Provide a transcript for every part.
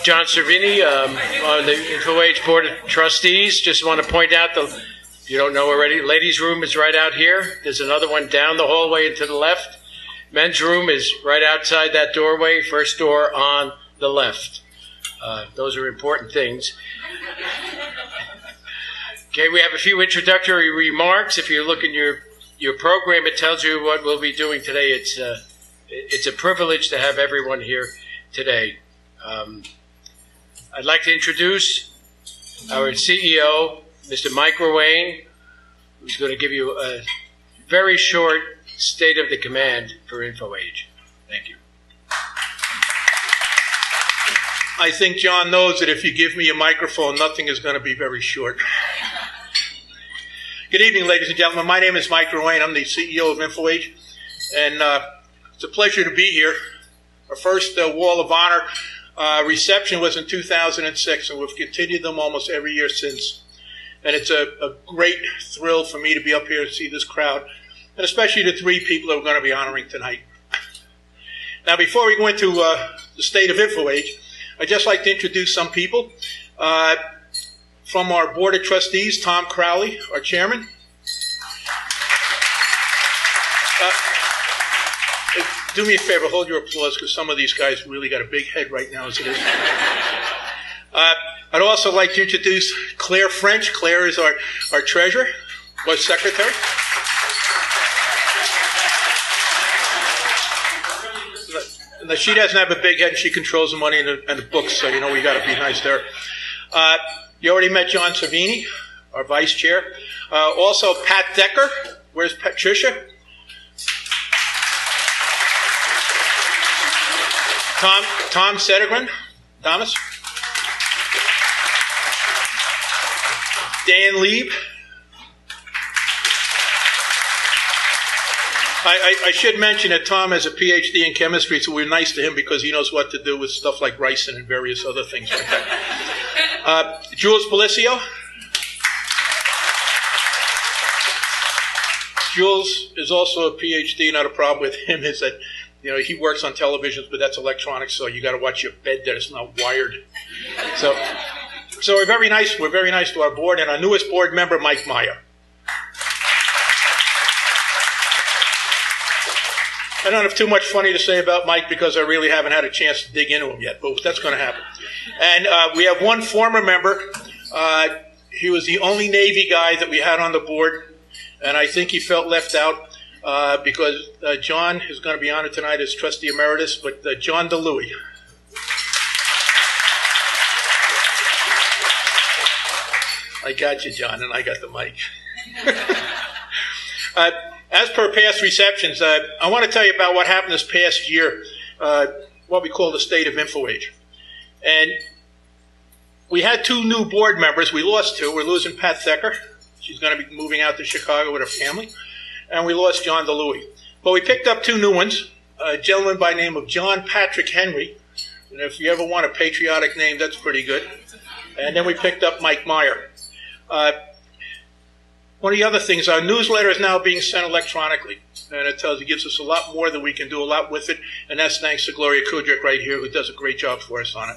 John Cervini on the InfoAge Board of Trustees. Just want to point out, if you don't know already, ladies' room is right out here. There's another one down the hallway and to the left. Men's room is right outside that doorway, first door on the left. Those are important things. Okay, we have a few introductory remarks. If you look in your program, it tells you what we'll be doing today. It's a privilege to have everyone here today. I'd like to introduce our CEO, Mr. Mike Ruane, who's going to give you a very short state of the command for InfoAge. Thank you. I think John knows that if you give me a microphone, nothing is going to be very short. Good evening, ladies and gentlemen. My name is Mike Ruane. I'm the CEO of InfoAge, and it's a pleasure to be here. Our first Wall of Honor reception was in 2006, and we've continued them almost every year since. And it's a great thrill for me to be up here and see this crowd, and especially the three people that we're going to be honoring tonight. Now, before we go into the state of InfoAge, I'd just like to introduce some people. From our Board of Trustees, Tom Crowley, our chairman. Do me a favor, hold your applause, because some of these guys really got a big head right now as it is. I'd also like to introduce Claire French. Claire is our treasurer, was secretary. No, she doesn't have a big head. She controls the money and the books, so you know we got to be nice to her. You already met John Cervini, our vice chair. Also, Pat Decker. Where's Patricia? Tom Settergren. Thomas. Dan Lieb. I should mention that Tom has a PhD in chemistry, so we're nice to him because he knows what to do with stuff like ricin and various other things like that. Jules Felicio. Jules is also a PhD. Not a problem with him is that, you know, he works on televisions, but that's electronics, so you got to watch your bed that it's not wired. So we're very nice. We're very nice to our board, and our newest board member, Mike Meyer. I don't have too much funny to say about Mike because I really haven't had a chance to dig into him yet, but that's going to happen. And we have one former member. He was the only Navy guy that we had on the board, and I think he felt left out because John is going to be honored tonight as trustee emeritus, but John DeLuey. I got you, John, and I got the mic. As per past receptions, I want to tell you about what happened this past year, what we call the State of InfoAge. And we had two new board members. We lost two. We're losing Pat Thecker. She's going to be moving out to Chicago with her family. And we lost John DeLuey. But we picked up two new ones, a gentleman by the name of John Patrick Henry. And if you ever want a patriotic name, that's pretty good. And then we picked up Mike Meyer. One of the other things, our newsletter is now being sent electronically, and it gives us a lot more that we can do a lot with it, and that's thanks to Gloria Kudrick right here, who does a great job for us on it.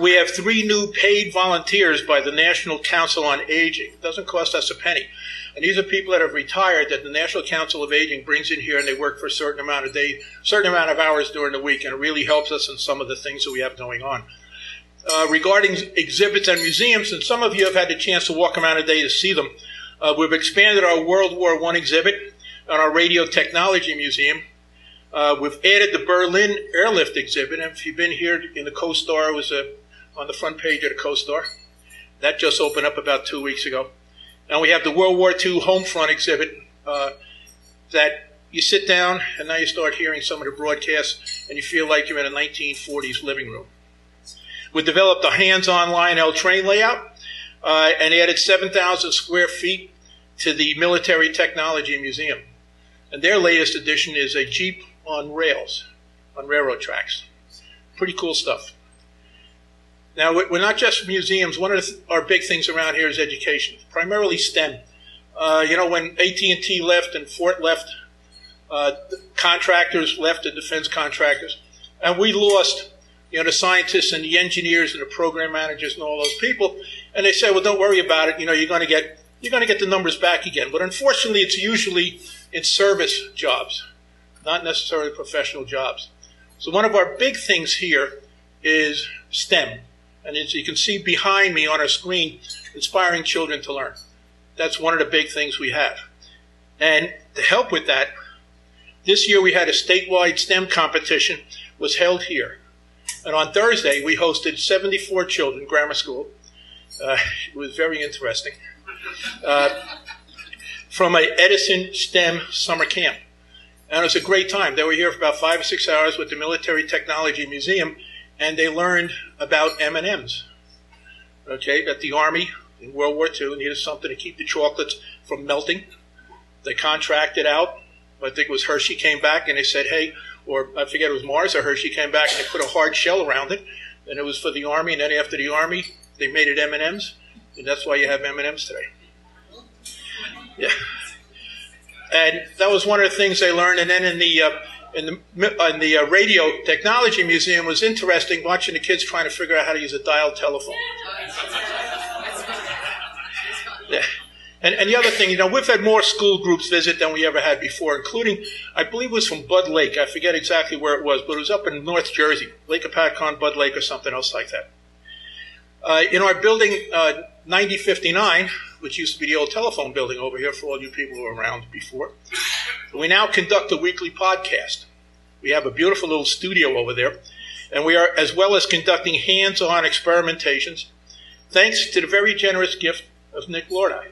We have 3 new paid volunteers by the National Council on Aging. It doesn't cost us a penny. And these are people that have retired that the National Council of Aging brings in here, and they work for a certain amount of hours during the week, and it really helps us in some of the things that we have going on. Regarding exhibits and museums, and some of you have had the chance to walk around today to see them, we've expanded our World War I exhibit on our Radio Technology Museum. We've added the Berlin Airlift exhibit, and if you've been here in the CoStar, it was on the front page of the CoStar. That just opened up about 2 weeks ago. And we have the World War II Homefront exhibit that you sit down, and now you start hearing some of the broadcasts, and you feel like you're in a 1940s living room. We developed a hands-on Lionel train layout and added 7,000 square feet to the Military Technology Museum. And their latest addition is a Jeep on rails, on railroad tracks. Pretty cool stuff. Now, we're not just museums. One of our big things around here is education, primarily STEM. When AT&T left and Fort left, Contractors left, the defense contractors. And we lost, the scientists and the engineers and the program managers and all those people. And they said, well, don't worry about it. You're going to get the numbers back again. But unfortunately, it's usually in service jobs, not necessarily professional jobs. So one of our big things here is STEM. And as you can see behind me on our screen, inspiring children to learn. That's one of the big things we have. And to help with that, this year we had a statewide STEM competition, was held here. And on Thursday, we hosted 74 children, grammar school. It was very interesting. From a Edison STEM summer camp. And it was a great time. They were here for about 5 or 6 hours with the Military Technology Museum, and they learned about M&Ms. Okay, that the Army in World War II needed something to keep the chocolates from melting. They contracted out. I think it was Hershey came back and they said, hey, or I forget it was Mars or Hershey came back and they put a hard shell around it, and it was for the Army. And then after the Army, they made it M&Ms, and that's why you have M&Ms today. Yeah, and that was one of the things they learned. And then in the Radio Technology Museum, was interesting watching the kids trying to figure out how to use a dial telephone. Yeah. And the other thing, we've had more school groups visit than we ever had before, including, I believe it was from Bud Lake. I forget exactly where it was, but it was up in North Jersey, Lake Apatcon, Bud Lake, or something else like that. In our building 9059, which used to be the old telephone building over here for all you people who were around before, we now conduct a weekly podcast. We have a beautiful little studio over there, and we are, as well as conducting hands-on experimentations, thanks to the very generous gift of Nick Lordi.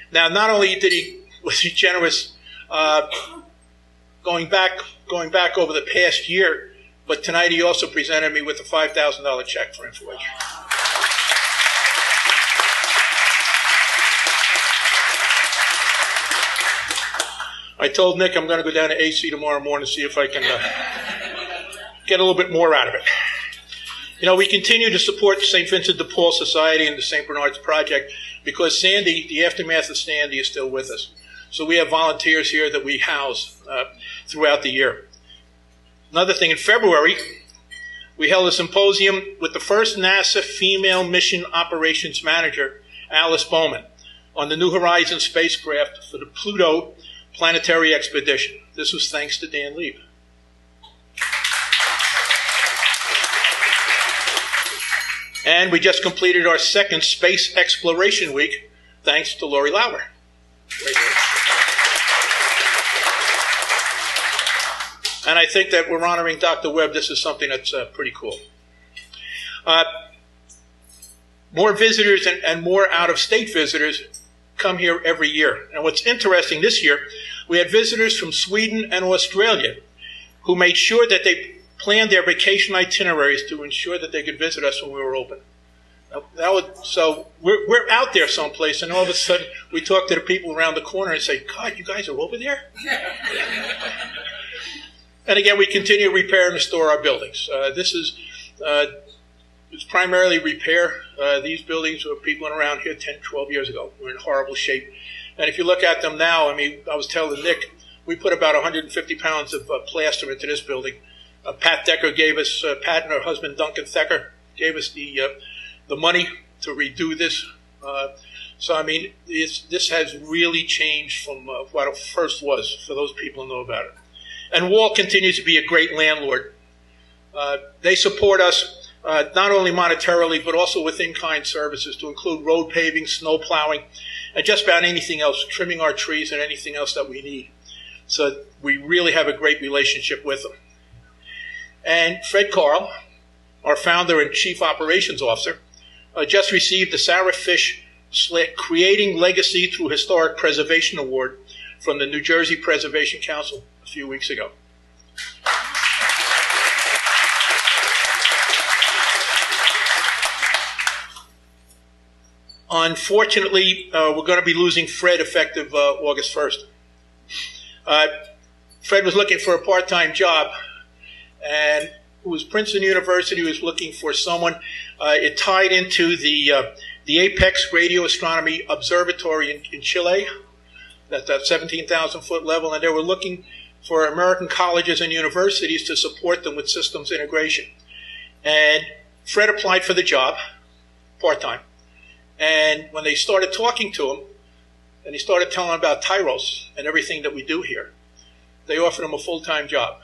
Now, not only was he generous going back over the past year, but tonight he also presented me with a $5,000 check for InfoAge. I told Nick I'm going to go down to AC tomorrow morning to see if I can get a little bit more out of it. We continue to support the St. Vincent de Paul Society and the St. Bernard's Project because Sandy, the aftermath of Sandy, is still with us. So we have volunteers here that we house throughout the year. Another thing, in February, we held a symposium with the first NASA female mission operations manager, Alice Bowman, on the New Horizons spacecraft for the Pluto planetary expedition. This was thanks to Dan Lieb. And we just completed our second Space Exploration Week, thanks to Lori Lauer. And I think that we're honoring Dr. Webb. This is something that's pretty cool. More visitors and more out-of-state visitors come here every year. And what's interesting this year, we had visitors from Sweden and Australia who made sure that they planned their vacation itineraries to ensure that they could visit us when we were open. So we're out there someplace, and all of a sudden we talk to the people around the corner and say, God, you guys are over there? And again, we continue to repair and restore our buildings. It's primarily repair. These buildings were people around here 10, 12 years ago. We're in horrible shape. And if you look at them now, I was telling Nick, we put about 150 pounds of plaster into this building. Pat Decker gave us, Pat and her husband Duncan Thacker gave us the money to redo this. This has really changed from what it first was, for those people who know about it. And Wall continues to be a great landlord. They support us not only monetarily, but also with in-kind services to include road paving, snow plowing, and just about anything else, trimming our trees and anything else that we need. So we really have a great relationship with them. And Fred Carl, our founder and chief operations officer, just received the Sarah Fish Creating Legacy Through Historic Preservation Award from the New Jersey Preservation Council a few weeks ago. Unfortunately, we're going to be losing Fred effective August 1st. Fred was looking for a part-time job, and it was Princeton University was looking for someone. It tied into the Apex Radio Astronomy Observatory in Chile, at that 17,000-foot level, and they were looking for American colleges and universities to support them with systems integration. And Fred applied for the job, part-time. And when they started talking to him, and he started telling them about Tyros and everything that we do here, they offered him a full-time job.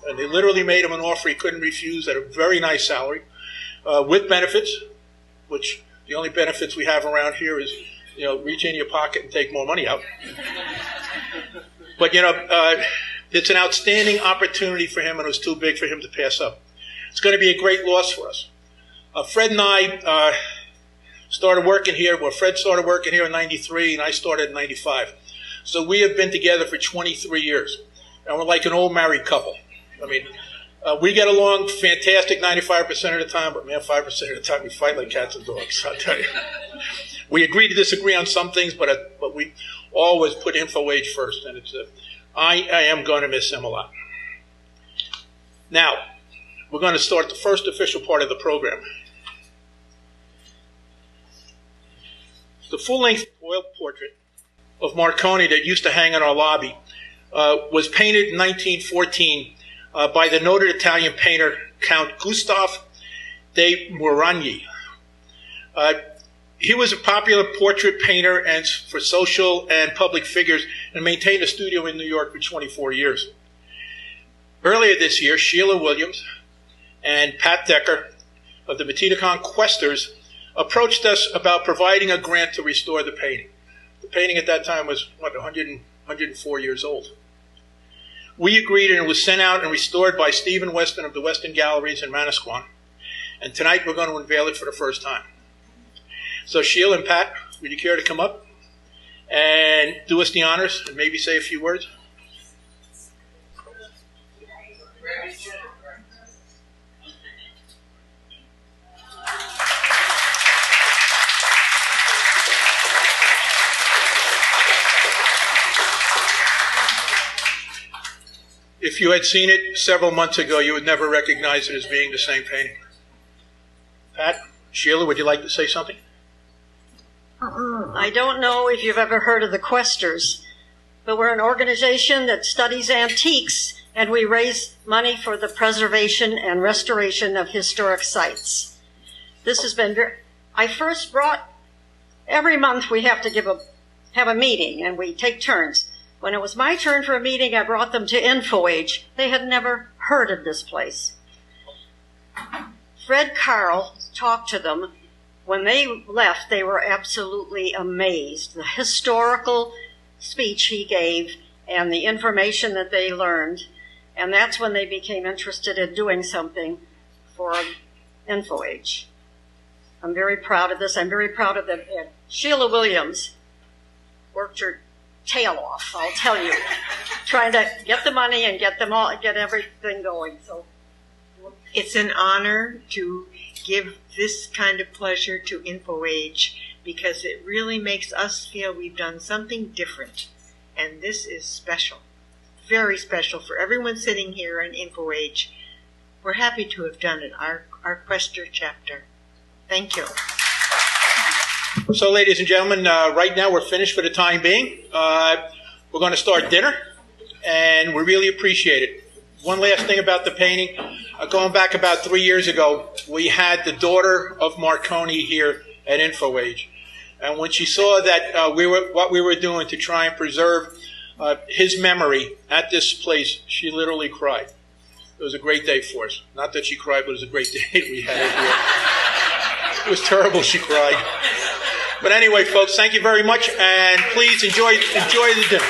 And they literally made him an offer he couldn't refuse at a very nice salary, with benefits, which the only benefits we have around here is, reach in your pocket and take more money out. But, it's an outstanding opportunity for him, and it was too big for him to pass up. It's going to be a great loss for us. Fred and I started working here. Well, Fred started working here in 93, and I started in 95. So we have been together for 23 years, and we're like an old married couple. I mean, we get along fantastic 95% of the time, but man, 5% of the time we fight like cats and dogs, I'll tell you. We agree to disagree on some things, but we always put InfoAge first, and I am going to miss him a lot. Now, we're going to start the first official part of the program. The full-length oil portrait of Marconi that used to hang in our lobby was painted in 1914 by the noted Italian painter Count Gustave de Moragni. He was a popular portrait painter and for social and public figures, and maintained a studio in New York for 24 years. Earlier this year, Sheila Williams and Pat Decker of the Metinacon Questers approached us about providing a grant to restore the painting. The painting at that time was, 104 years old. We agreed, and it was sent out and restored by Stephen Weston of the Weston Galleries in Manasquan. And tonight we're going to unveil it for the first time. So Sheila and Pat, would you care to come up and do us the honors and maybe say a few words? If you had seen it several months ago, you would never recognize it as being the same painting. Pat, Sheila, would you like to say something? I don't know if you've ever heard of the Questers, but we're an organization that studies antiques, and we raise money for the preservation and restoration of historic sites. This has been I first brought, every month we have to have a meeting, and we take turns. When it was my turn for a meeting, I brought them to InfoAge. They had never heard of this place. Fred Carl talked to them. When they left, they were absolutely amazed. The historical speech he gave and the information that they learned. And that's when they became interested in doing something for InfoAge. I'm very proud of this. I'm very proud of them. And Sheila Williams worked her tail off, I'll tell you, trying to get the money and get everything going. So it's an honor to give this kind of pleasure to InfoAge, because it really makes us feel we've done something different. And this is special, very special for everyone sitting here in InfoAge. We're happy to have done it, our Quester chapter. Thank you. So, ladies and gentlemen, right now we're finished for the time being. We're going to start dinner, and we really appreciate it. One last thing about the painting. Going back about 3 years ago, we had the daughter of Marconi here at InfoAge. And when she saw that what we were doing to try and preserve his memory at this place, she literally cried. It was a great day for us. Not that she cried, but it was a great day we had her here. It was terrible she cried. But anyway, folks, thank you very much, and please enjoy the dinner.